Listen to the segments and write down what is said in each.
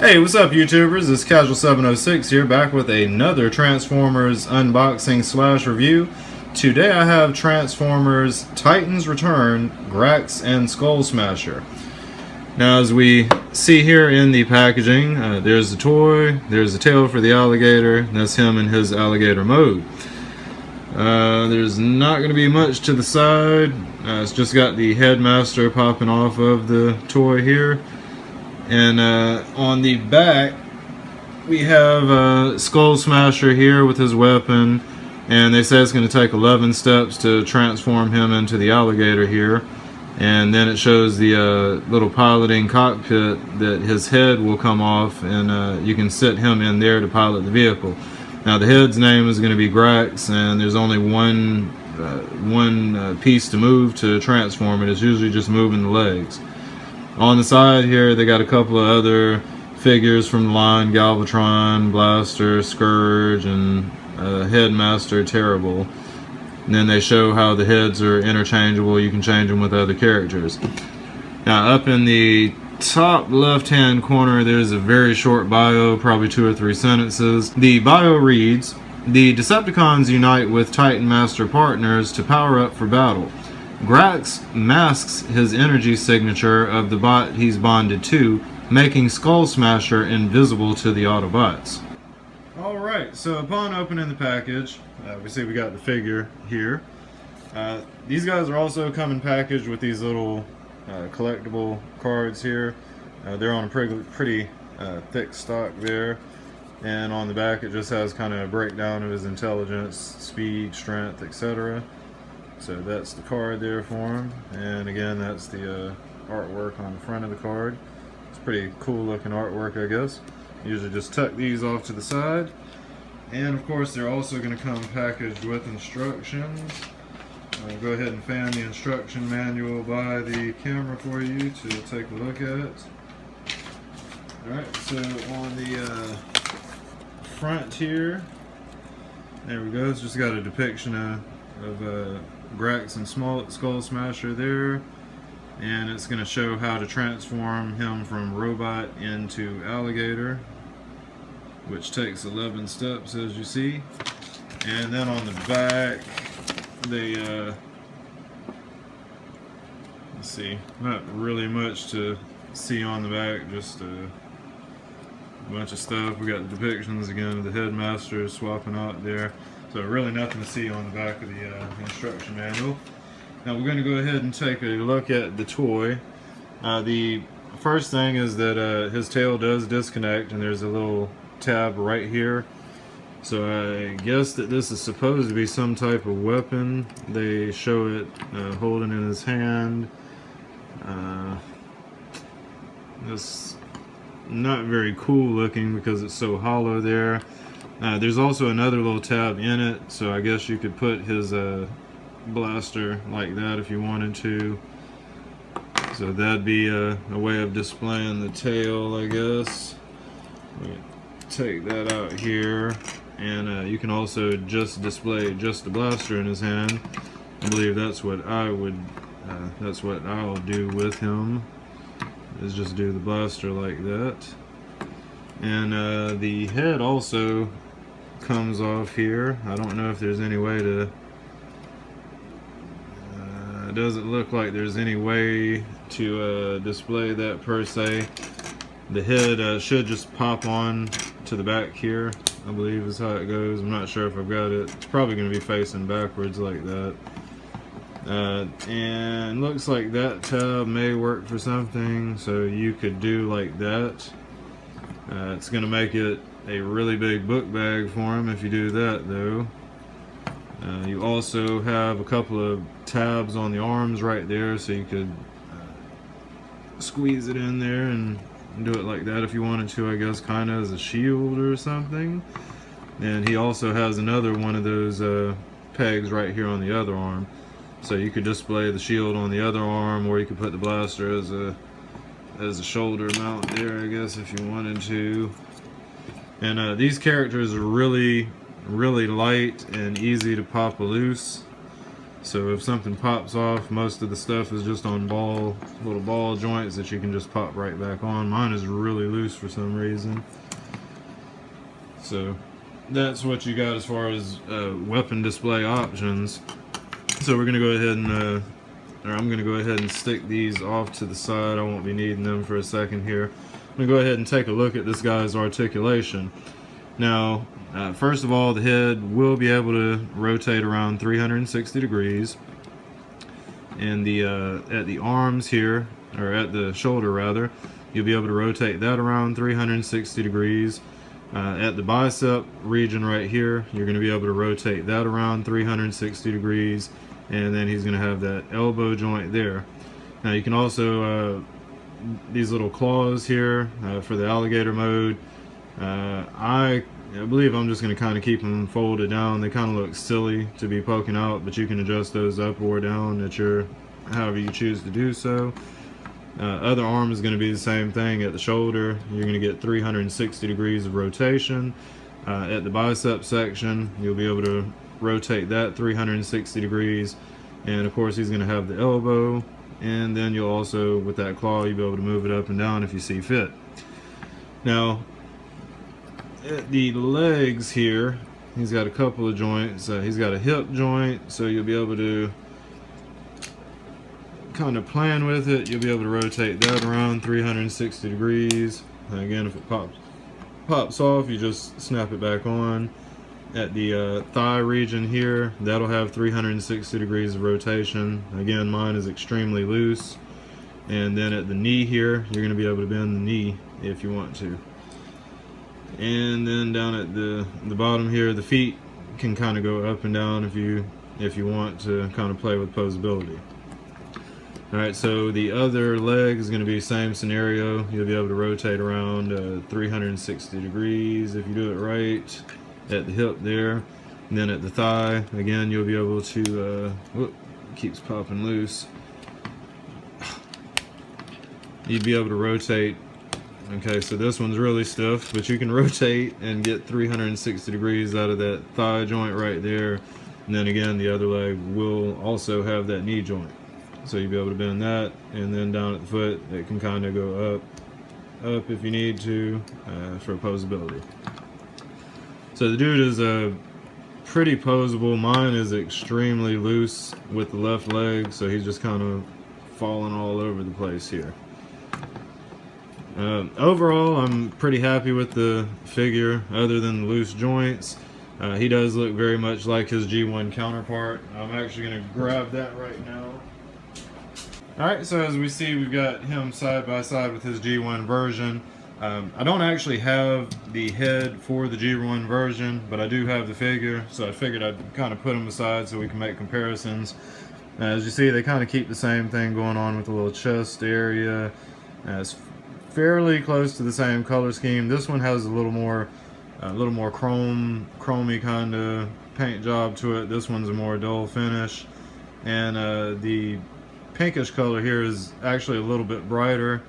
Hey, what's up YouTubers? It's Casual706 here, back with another Transformers unboxing slash review. Today I have Transformers Titans Return, Grax, and Skullsmasher. Now as we see here in the packaging, there's the toy, there's the tail for the alligator, that's him in his alligator mode. There's not going to be much to the side, it's just got the headmaster popping off of the toy here. And on the back, we have Skullsmasher here with his weapon, and they say it's going to take 11 steps to transform him into the alligator here. And then it shows the little piloting cockpit that his head will come off, and you can sit him in there to pilot the vehicle. Now the head's name is going to be Grax, and there's only one piece to move to transform it. It's usually just moving the legs. On the side here, they got a couple of other figures from the line: Galvatron, Blaster, Scourge, and Headmaster Terrible. And then they show how the heads are interchangeable. You can change them with other characters. Now, up in the top left-hand corner, there's a very short bio, probably 2 or 3 sentences. The bio reads, "The Decepticons unite with Titan Master partners to power up for battle. Grax masks his energy signature of the bot he's bonded to, making Skullsmasher invisible to the Autobots." Alright, so upon opening the package, we see we got the figure here. These guys are also coming packaged with these little collectible cards here. They're on a pretty thick stock there. And on the back it just has kind of a breakdown of his intelligence, speed, strength, etc. So that's the card there for him, and again that's the artwork on the front of the card. It's pretty cool looking artwork, I guess. Usually just tuck these off to the side, and of course they're also going to come packaged with instructions. I'll go ahead and fan the instruction manual by the camera for you to take a look at. Alright, so on the front here, there we go, it's just got a depiction of Grax and Skullsmasher there, and it's going to show how to transform him from robot into alligator, which takes 11 steps as you see. And then on the back they let's see, not really much to see on the back, just a bunch of stuff. We got the depictions again of the headmaster swapping out there. So really nothing to see on the back of the instruction manual. Now we're going to go ahead and take a look at the toy. The first thing is that his tail does disconnect, and there's a little tab right here. So I guess that this is supposed to be some type of weapon. They show it holding in his hand. It's not very cool looking because it's so hollow there. There's also another little tab in it, so I guess you could put his blaster like that if you wanted to. So that'd be a way of displaying the tail, I guess. Take that out here, and you can also just display just the blaster in his hand. I believe that's what I'll do with him, is just do the blaster like that. And the head also comes off here. I don't know if there's any way to it doesn't look like there's any way to display that per se. The head should just pop on to the back here, I believe is how it goes. I'm not sure if I've got it. It's probably going to be facing backwards like that. And looks like that tab may work for something, so you could do like that. It's going to make it a really big book bag for him if you do that, though. You also have a couple of tabs on the arms right there, so you could squeeze it in there and do it like that if you wanted to, I guess, kind of as a shield or something. And he also has another one of those pegs right here on the other arm, so you could display the shield on the other arm, or you could put the blaster as a shoulder mount there, I guess, if you wanted to. And these characters are really light and easy to pop loose. So if something pops off, most of the stuff is just on little ball joints that you can just pop right back on. Mine is really loose for some reason. So that's what you got as far as weapon display options. So we're gonna go ahead and, I'm gonna go ahead and stick these off to the side. I won't be needing them for a second here. I'm gonna go ahead and take a look at this guy's articulation. Now, first of all, the head will be able to rotate around 360 degrees. And at the arms here, or at the shoulder rather, you'll be able to rotate that around 360 degrees. At the bicep region right here, you're going to be able to rotate that around 360 degrees. And then he's going to have that elbow joint there. Now you can also, these little claws here for the alligator mode, I believe I'm just going to kind of keep them folded down. They kind of look silly to be poking out, but you can adjust those up or down at however you choose to do so. Other arm is going to be the same thing. At the shoulder, you're going to get 360 degrees of rotation. At the bicep section, you'll be able to rotate that 360 degrees. And of course, he's going to have the elbow. And then you'll also, with that claw, you'll be able to move it up and down if you see fit. Now, at the legs here, he's got a couple of joints. He's got a hip joint, so you'll be able to kind of playing with it. You'll be able to rotate that around 360 degrees. Again, if it pops off, you just snap it back on. At the thigh region here, that'll have 360 degrees of rotation. Again, mine is extremely loose. And then at the knee here, you're going to be able to bend the knee if you want to. And then down at the bottom here, the feet can kind of go up and down if you want to kind of play with posability. Alright, so the other leg is going to be the same scenario. You'll be able to rotate around 360 degrees if you do it right. At the hip there. And then at the thigh, again, you'll be able to, whoop, keeps popping loose. You'd be able to rotate. Okay, so this one's really stiff, but you can rotate and get 360 degrees out of that thigh joint right there. And then again, the other leg will also have that knee joint. So you'll be able to bend that, and then down at the foot, it can kind of go up if you need to for posability. So the dude is pretty posable. Mine is extremely loose with the left leg, so he's just kind of falling all over the place here. Overall, I'm pretty happy with the figure, other than the loose joints. He does look very much like his G1 counterpart. I'm actually going to grab that right now. Alright, so as we see, we've got him side by side with his G1 version. I don't actually have the head for the G1 version, but I do have the figure, so I figured I'd kind of put them aside so we can make comparisons. As you see, they kind of keep the same thing going on with the little chest area. It's fairly close to the same color scheme. This one has a little more chromy kind of paint job to it. This one's a more dull finish, and the pinkish color here is actually a little bit brighter.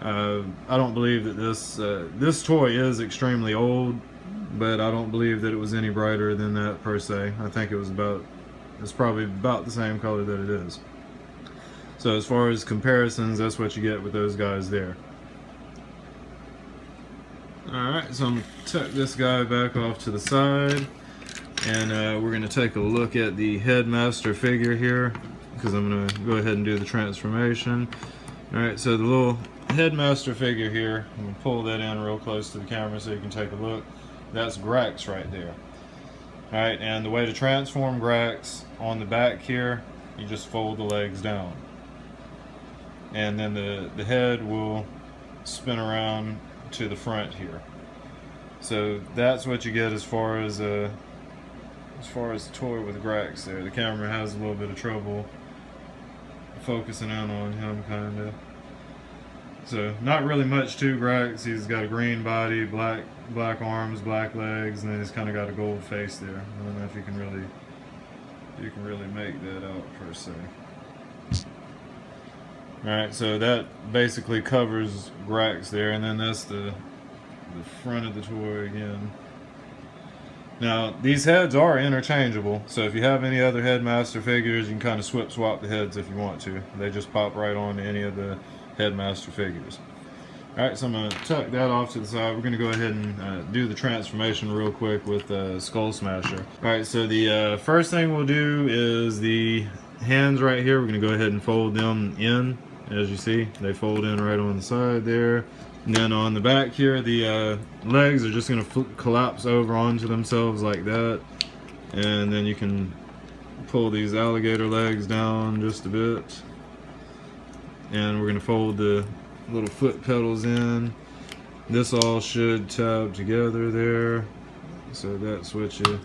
I don't believe that this toy is extremely old, but I don't believe that it was any brighter than that per se. I think it's probably about the same color that it is. So as far as comparisons, that's what you get with those guys there. Alright, so I'm going to tuck this guy back off to the side, and we're going to take a look at the Headmaster figure here, because I'm going to go ahead and do the transformation. Alright, so the little Headmaster figure here, I'm going to pull that in real close to the camera so you can take a look. That's Grax right there. Alright, and the way to transform Grax, on the back here, you just fold the legs down. And then the head will spin around to the front here. So that's what you get as far as the toy with Grax there. The camera has a little bit of trouble focusing in on him, kinda. So not really much to Grax. He's got a green body, black arms, black legs, and then he's kind of got a gold face there. I don't know if you can really make that out per se. Alright, so that basically covers Grax there, and then that's the front of the toy again. Now, these heads are interchangeable, so if you have any other Headmaster figures, you can kind of swap the heads if you want to. They just pop right on to any of the Headmaster figures. Alright, so I'm going to tuck that off to the side. We're going to go ahead and do the transformation real quick with Skullsmasher. Alright, so the first thing we'll do is the hands right here. We're going to go ahead and fold them in. As you see, they fold in right on the side there. And then on the back here, the legs are just going to collapse over onto themselves like that. And then you can pull these alligator legs down just a bit. And we're going to fold the little foot pedals in. This all should tab together there. So that's what you...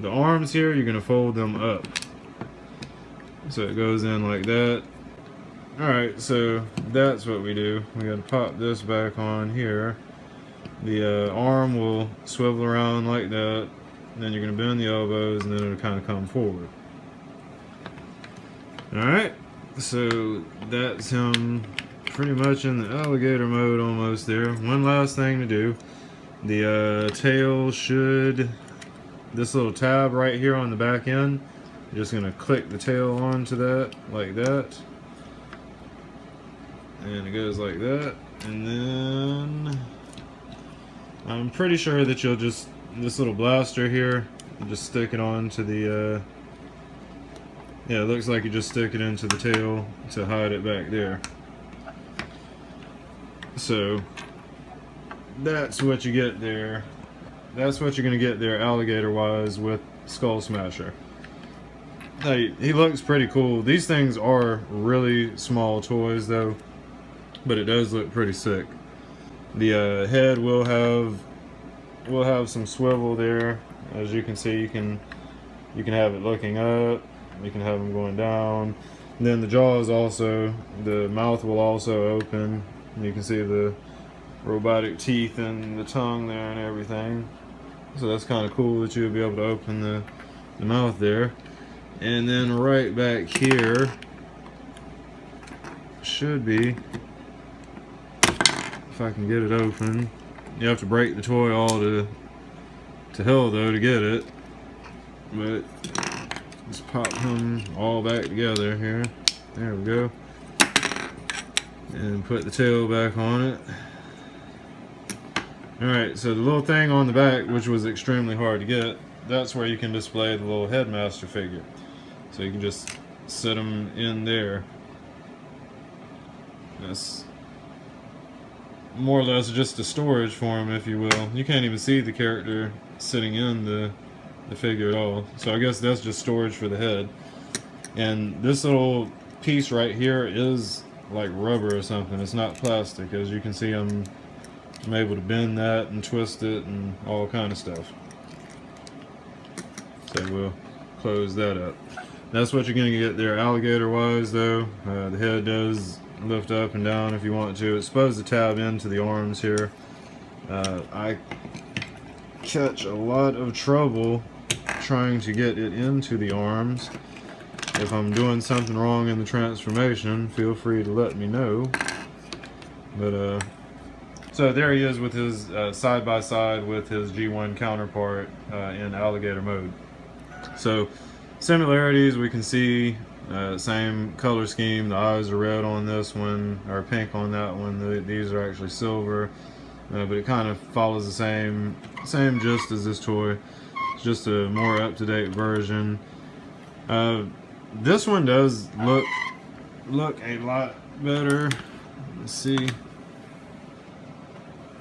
The arms here, you're going to fold them up. So it goes in like that. Alright, so that's what we do. We gotta pop this back on here. The arm will swivel around like that. Then you're gonna bend the elbows and then it'll kind of come forward. Alright, so that's him pretty much in the alligator mode almost there. One last thing to do. The tail should... This little tab right here on the back end, you're just gonna click the tail onto that like that. And it goes like that, and then I'm pretty sure that you'll just, this little blaster here, you just stick it onto the, yeah, it looks like you just stick it into the tail to hide it back there. So that's what you get there. That's what you're going to get there alligator wise with Skullsmasher. Hey, he looks pretty cool. These things are really small toys though, but it does look pretty sick. The head will have some swivel there. As you can see, you can have it looking up, you can have them going down. And then the jaws also, the mouth will also open. You can see the robotic teeth and the tongue there and everything. So that's kind of cool that you'll be able to open the mouth there. And then right back here should be, if I can get it open, you have to break the toy all to hell though to get it, but just pop them all back together here. There we go. And put the tail back on it. Alright, so the little thing on the back, which was extremely hard to get, that's where you can display the little Headmaster figure. So you can just set them in there. That's more or less just a storage for him, if you will. You can't even see the character sitting in the figure at all. So I guess that's just storage for the head. And this little piece right here is like rubber or something. It's not plastic. As you can see, I'm able to bend that and twist it and all kind of stuff. So we'll close that up. That's what you're going to get there alligator wise though. The head does lift up and down if you want to. It's supposed to tab into the arms here. I catch a lot of trouble trying to get it into the arms. If I'm doing something wrong in the transformation, feel free to let me know. But so there he is with his side by side with his G1 counterpart in alligator mode. So similarities, we can see same color scheme. The eyes are red on this one, or pink on that one. These are actually silver, but it kind of follows the same gist as this toy. It's just a more up-to-date version. This one does look a lot better. Let's see.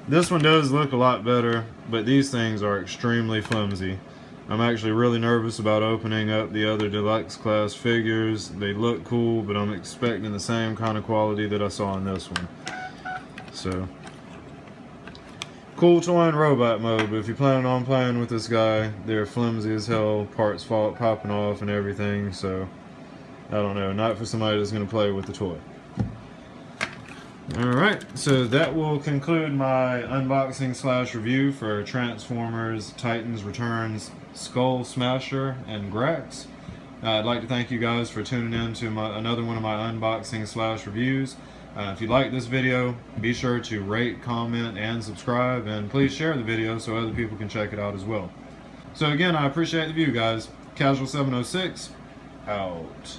This one does look a lot better, but these things are extremely flimsy. I'm actually really nervous about opening up the other Deluxe class figures. They look cool, but I'm expecting the same kind of quality that I saw in this one. So, cool toy in robot mode, but if you're planning on playing with this guy, they're flimsy as hell, parts popping off and everything, so I don't know, not for somebody that's going to play with the toy. Alright, so that will conclude my unboxing slash review for Transformers Titans Returns Skullsmasher and Grax. I'd like to thank you guys for tuning in to another one of my unboxing slash reviews. If you like this video, be sure to rate, comment, and subscribe, and please share the video so other people can check it out as well. So again, I appreciate the view, guys. Casual706, out.